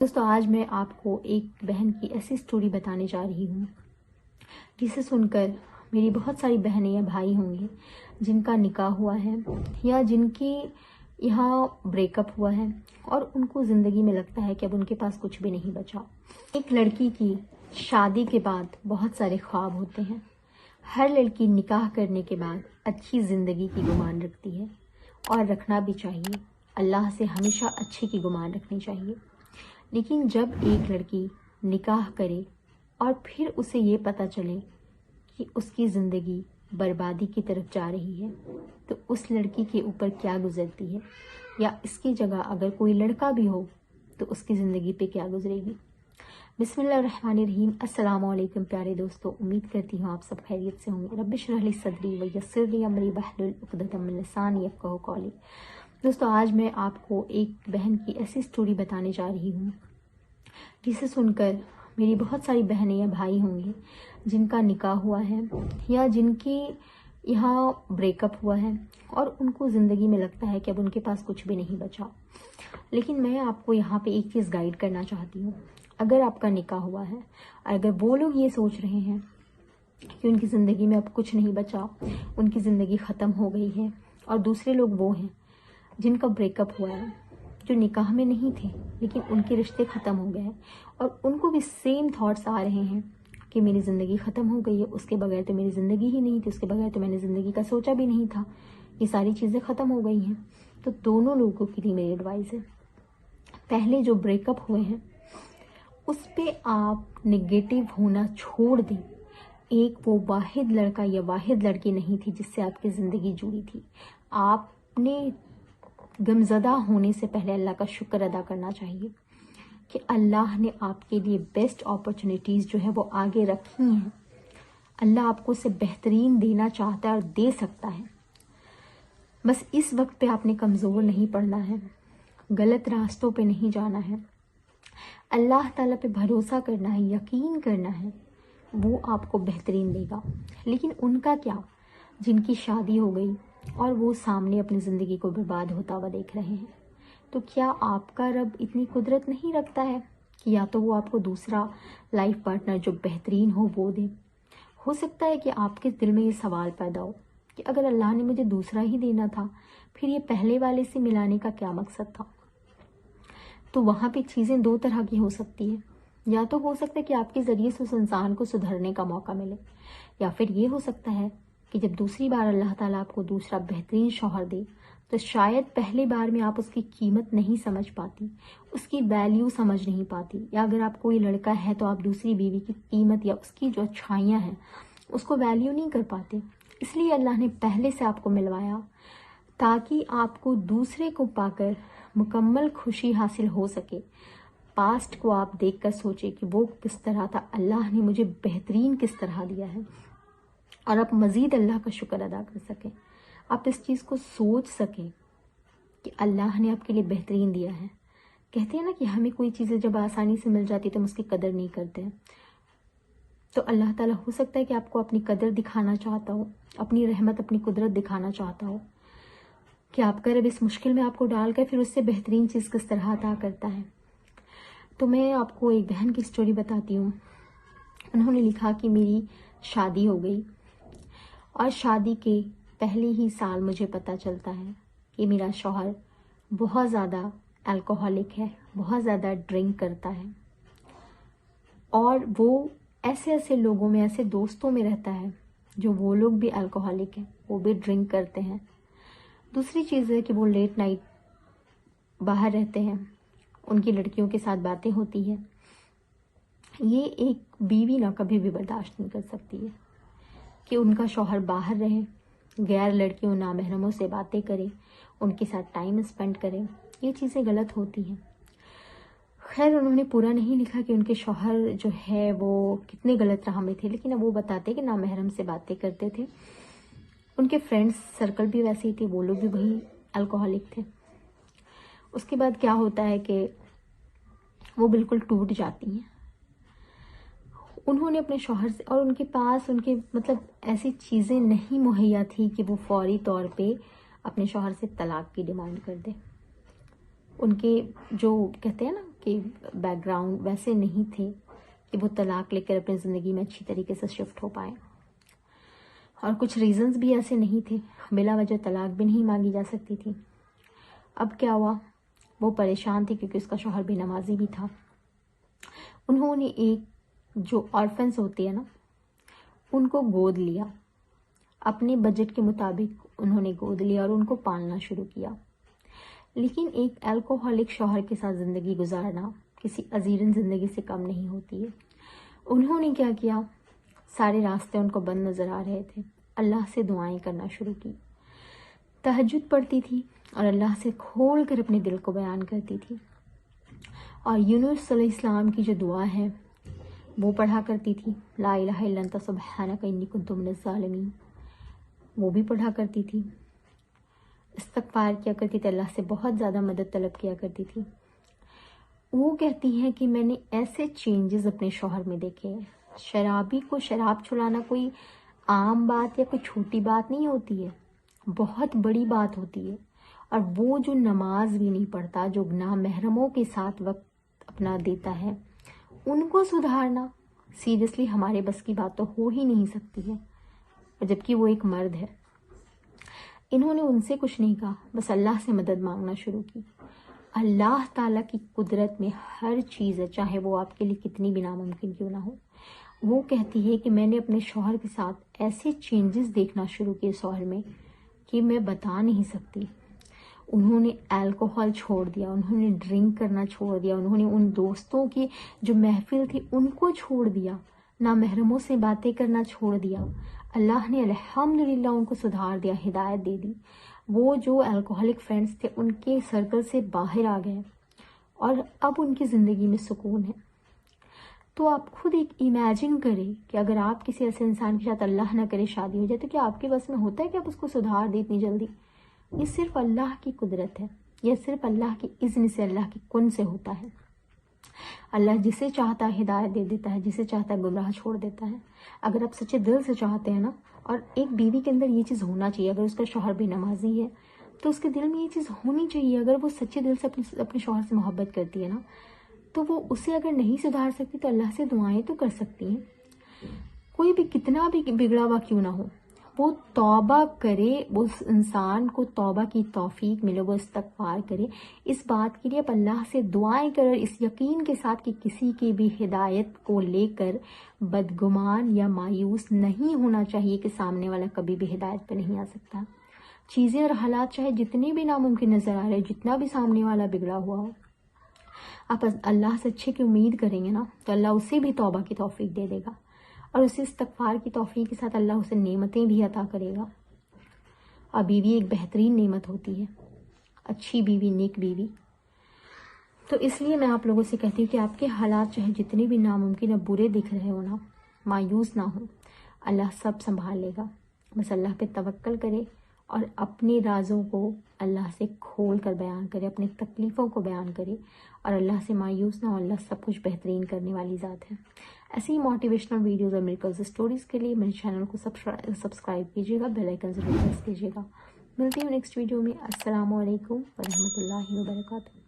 دوستوں آج میں آپ کو ایک بہن کی ایسی سٹوری بتانے جا رہی ہوں جسے سن کر میری بہت ساری بہنیں یا بھائی ہوں گے جن کا نکاح ہوا ہے یا جن کی یہاں بریک اپ ہوا ہے اور ان کو زندگی میں لگتا ہے کہ اب ان کے پاس کچھ بھی نہیں بچا۔ ایک لڑکی کی شادی کے بعد بہت سارے خواب ہوتے ہیں۔ ہر لڑکی نکاح کرنے کے بعد اچھی زندگی کی گمان رکھتی ہے اور رکھنا بھی چاہیے۔ اللہ سے ہمیشہ اچھے کی گمان رکھنی چاہیے۔ لیکن جب ایک لڑکی نکاح کرے اور پھر اسے یہ پتہ چلے کہ اس کی زندگی بربادی کی طرف جا رہی ہے تو اس لڑکی کے اوپر کیا گزرتی ہے، یا اس کی جگہ اگر کوئی لڑکا بھی ہو تو اس کی زندگی پہ کیا گزرے گی۔ بسم اللہ الرحمن الرحیم۔ السلام علیکم پیارے دوستو، امید کرتی ہوں آپ سب خیریت سے ہوں گے۔ رب اشرح لی صدری ویسر لی امری واحلل عقدۃ من لسانی یفقہوا قولی۔ دوستو آج میں آپ کو ایک بہن کی ایسی سٹوری بتانے جا رہی ہوں جسے سن کر میری بہت ساری بہنیں یا بھائی ہوں گے جن کا نکاح ہوا ہے یا جن کی یہاں بریک اپ ہوا ہے اور ان کو زندگی میں لگتا ہے کہ اب ان کے پاس کچھ بھی نہیں بچا۔ لیکن میں آپ کو یہاں پہ ایک چیز گائیڈ کرنا چاہتی ہوں۔ اگر آپ کا نکاح ہوا ہے، اگر وہ لوگ یہ سوچ رہے ہیں کہ ان کی زندگی میں اب کچھ نہیں بچا، ان کی زندگی ختم ہو گئی ہے، اور دوسرے لوگ وہ ہیں جن کا بریک اپ ہوا ہے، جو نکاح میں نہیں تھے لیکن ان کے رشتے ختم ہو گئے ہیں اور ان کو بھی سیم تھاٹس آ رہے ہیں کہ میری زندگی ختم ہو گئی ہے، اس کے بغیر تو میری زندگی ہی نہیں تھی، اس کے بغیر تو میں نے زندگی کا سوچا بھی نہیں تھا، یہ ساری چیزیں ختم ہو گئی ہیں۔ تو دونوں لوگوں کے لیے میری ایڈوائز ہے، پہلے جو بریک اپ ہوئے ہیں اس پہ آپ نگیٹو ہونا چھوڑ دیں۔ ایک وہ واحد لڑکا یا واحد لڑکی نہیں تھی جس سے آپ کی زندگی جڑی تھی۔ آپ نے غمزدہ ہونے سے پہلے اللہ کا شکر ادا کرنا چاہیے کہ اللہ نے آپ کے لیے بیسٹ اپرچونیٹیز جو ہے وہ آگے رکھی ہیں۔ اللہ آپ کو اسے بہترین دینا چاہتا ہے اور دے سکتا ہے۔ بس اس وقت پہ آپ نے کمزور نہیں پڑنا ہے، غلط راستوں پہ نہیں جانا ہے، اللہ تعالیٰ پہ بھروسہ کرنا ہے، یقین کرنا ہے، وہ آپ کو بہترین دے گا۔ لیکن ان کا کیا جن کی شادی ہو گئی اور وہ سامنے اپنی زندگی کو برباد ہوتا ہوا دیکھ رہے ہیں، تو کیا آپ کا رب اتنی قدرت نہیں رکھتا ہے کہ یا تو وہ آپ کو دوسرا لائف پارٹنر جو بہترین ہو وہ دے؟ ہو سکتا ہے کہ آپ کے دل میں یہ سوال پیدا ہو کہ اگر اللہ نے مجھے دوسرا ہی دینا تھا پھر یہ پہلے والے سے ملانے کا کیا مقصد تھا؟ تو وہاں پہ چیزیں دو طرح کی ہو سکتی ہیں، یا تو ہو سکتا ہے کہ آپ کے ذریعے سے اس انسان کو سدھرنے کا موقع ملے، یا پھر یہ ہو سکتا ہے کہ جب دوسری بار اللہ تعالیٰ آپ کو دوسرا بہترین شوہر دے تو شاید پہلے بار میں آپ اس کی قیمت نہیں سمجھ پاتی، اس کی ویلیو سمجھ نہیں پاتی، یا اگر آپ کوئی لڑکا ہے تو آپ دوسری بیوی کی قیمت یا اس کی جو اچھائیاں ہیں اس کو ویلیو نہیں کر پاتے۔ اس لیے اللہ نے پہلے سے آپ کو ملوایا تاکہ آپ کو دوسرے کو پا کر مکمل خوشی حاصل ہو سکے۔ پاسٹ کو آپ دیکھ کر سوچیں کہ وہ کس طرح تھا، اللہ نے مجھے بہترین کس طرح دیا ہے، اور آپ مزید اللہ کا شکر ادا کر سکیں۔ آپ اس چیز کو سوچ سکیں کہ اللہ نے آپ کے لیے بہترین دیا ہے۔ کہتے ہیں نا کہ ہمیں کوئی چیزیں جب آسانی سے مل جاتی تو ہم اس کی قدر نہیں کرتے ہیں، تو اللہ تعالیٰ ہو سکتا ہے کہ آپ کو اپنی قدر دکھانا چاہتا ہو، اپنی رحمت، اپنی قدرت دکھانا چاہتا ہو کہ آپ کا رب اس مشکل میں آپ کو ڈال کر پھر اس سے بہترین چیز کس طرح عطا کرتا ہے۔ تو میں آپ کو ایک بہن کی سٹوری بتاتی ہوں۔ انہوں نے لکھا کہ میری شادی ہو گئی اور شادی کے پہلے ہی سال مجھے پتہ چلتا ہے کہ میرا شوہر بہت زیادہ الکوہولک ہے، بہت زیادہ ڈرنک کرتا ہے، اور وہ ایسے لوگوں میں، ایسے دوستوں میں رہتا ہے جو وہ لوگ بھی الکوہولک ہیں، وہ بھی ڈرنک کرتے ہیں۔ دوسری چیز ہے کہ وہ لیٹ نائٹ باہر رہتے ہیں، ان کی لڑکیوں کے ساتھ باتیں ہوتی ہیں۔ یہ ایک بیوی نہ کبھی بھی برداشت نہیں کر سکتی ہے کہ ان کا شوہر باہر رہے، غیر لڑکیوں، نامحرموں سے باتیں کرے، ان کے ساتھ ٹائم اسپینڈ کرے۔ یہ چیزیں غلط ہوتی ہیں۔ خیر انہوں نے پورا نہیں لکھا کہ ان کے شوہر جو ہے وہ کتنے غلط راہ میں تھے، لیکن اب وہ بتاتے کہ نامحرم سے باتیں کرتے تھے، ان کے فرینڈز سرکل بھی ویسے ہی تھے، وہ لوگ بھی وہی الکوہولک تھے۔ اس کے بعد کیا ہوتا ہے کہ وہ بالکل ٹوٹ جاتی ہیں۔ انہوں نے اپنے شوہر سے، اور ان کے پاس ان کے ایسی چیزیں نہیں مہیا تھی کہ وہ فوری طور پہ اپنے شوہر سے طلاق کی ڈیمانڈ کر دے۔ ان کے جو کہتے ہیں نا کے بیک گراؤنڈ ویسے نہیں تھے کہ وہ طلاق لے کر اپنی زندگی میں اچھی طریقے سے شفٹ ہو پائیں، اور کچھ ریزنز بھی ایسے نہیں تھے، بلا وجہ طلاق بھی نہیں مانگی جا سکتی تھی۔ اب کیا ہوا، وہ پریشان تھی کیونکہ اس کا شوہر بے نمازی بھی تھا۔ انہوں نے ایک جو آرفنس ہوتے ہیں نا، ان کو گود لیا، اپنے بجٹ کے مطابق انہوں نے گود لیا اور ان کو پالنا شروع کیا۔ لیکن ایک الکوہولک شوہر کے ساتھ زندگی گزارنا کسی عزیرن زندگی سے کم نہیں ہوتی ہے۔ انہوں نے کیا کیا، سارے راستے ان کو بند نظر آ رہے تھے، اللہ سے دعائیں کرنا شروع کی، تہجد پڑھتی تھی اور اللہ سے کھول کر اپنے دل کو بیان کرتی تھی، اور یونس علیہ السلام کی جو دعا ہے وہ پڑھا کرتی تھی، لا الہ الا انت سبحانک انی کنت من الظالمین، وہ بھی پڑھا کرتی تھی، استغفار کیا کرتی تھی، اللہ سے بہت زیادہ مدد طلب کیا کرتی تھی۔ وہ کہتی ہیں کہ میں نے ایسے چینجز اپنے شوہر میں دیکھے ہیں۔ شرابی کو شراب چھڑانا کوئی عام بات یا کوئی چھوٹی بات نہیں ہوتی ہے، بہت بڑی بات ہوتی ہے، اور وہ جو نماز بھی نہیں پڑھتا، جو نامحرموں کے ساتھ وقت اپنا دیتا ہے، ان کو سدھارنا سیریسلی ہمارے بس کی بات تو ہو ہی نہیں سکتی ہے، اور جبکہ وہ ایک مرد ہے۔ انہوں نے ان سے کچھ نہیں کہا، بس اللہ سے مدد مانگنا شروع کی۔ اللہ تعالیٰ کی قدرت میں ہر چیز ہے، چاہے وہ آپ کے لیے کتنی بھی ناممکن کیوں نہ ہو۔ وہ کہتی ہے کہ میں نے اپنے شوہر کے ساتھ ایسے چینجز دیکھنا شروع کیے شوہر میں کہ میں بتا نہیں سکتی۔ انہوں نے الکوہول چھوڑ دیا، انہوں نے ڈرنک کرنا چھوڑ دیا، انہوں نے ان دوستوں کی جو محفل تھی ان کو چھوڑ دیا، نامحرموں سے باتیں کرنا چھوڑ دیا۔ اللہ نے الحمدللہ ان کو سدھار دیا، ہدایت دے دی۔ وہ جو الکوہولک فرینڈز تھے ان کے سرکل سے باہر آ گئے، اور اب ان کی زندگی میں سکون ہے۔ تو آپ خود ایک امیجن کریں کہ اگر آپ کسی ایسے انسان کے ساتھ اللہ نہ کرے شادی ہو جائے تو کیا آپ کے بس میں ہوتا ہے کہ آپ اس کو سدھار دیں اتنی جلدی؟ یہ صرف اللہ کی قدرت ہے، یہ صرف اللہ کی اذن سے، اللہ کی کن سے ہوتا ہے۔ اللہ جسے چاہتا ہے ہدایت دے دیتا ہے، جسے چاہتا ہے گمراہ چھوڑ دیتا ہے۔ اگر آپ سچے دل سے چاہتے ہیں نا، اور ایک بیوی کے اندر یہ چیز ہونا چاہیے، اگر اس کا شوہر بے نمازی ہے تو اس کے دل میں یہ چیز ہونی چاہیے، اگر وہ سچے دل سے اپنے شوہر سے محبت کرتی ہے نا، تو وہ اسے اگر نہیں سدھار سکتی تو اللہ سے دعائیں تو کر سکتی ہیں۔ کوئی بھی کتنا بھی بگڑا ہوا کیوں نہ ہو، وہ توبہ کرے، اس انسان کو توبہ کی توفیق ملے، وہ استغفار کرے، اس بات کے لیے اب اللہ سے دعائیں کرے، اس یقین کے ساتھ کہ کسی کی بھی ہدایت کو لے کر بدگمان یا مایوس نہیں ہونا چاہیے کہ سامنے والا کبھی بھی ہدایت پہ نہیں آ سکتا۔ چیزیں اور حالات چاہے جتنے بھی ناممکن نظر آ رہے، جتنا بھی سامنے والا بگڑا ہوا ہو، آپ اللہ سے اچھے کی امید کریں گے نا تو اللہ اسے بھی توبہ کی توفیق دے دے گا، اور اسے استغفار کی توفیق کے ساتھ اللہ اسے نعمتیں بھی عطا کرے گا۔ اور بیوی ایک بہترین نعمت ہوتی ہے، اچھی بیوی، نیک بیوی۔ تو اس لیے میں آپ لوگوں سے کہتی ہوں کہ آپ کے حالات چاہے جتنے بھی ناممکن اور برے دکھ رہے ہو نا، مایوس نہ ہو، اللہ سب سنبھال لے گا۔ بس اللہ پہ توکل کرے اور اپنے رازوں کو اللہ سے کھول کر بیان کرے، اپنی تکلیفوں کو بیان کرے، اور اللہ سے مایوس نہ ہو، اللہ سب کچھ بہترین کرنے والی ذات ہے۔ ایسی ہی موٹیویشنل ویڈیوز اور میریکلز اسٹوریز کے لیے میرے چینل کو سبسکرائب کیجیے گا، بیل آئکن ضرور پریس کیجیے گا۔ ملتی ہوں نیکسٹ ویڈیو میں۔ السلام علیکم ورحمۃ اللہ وبرکاتہ۔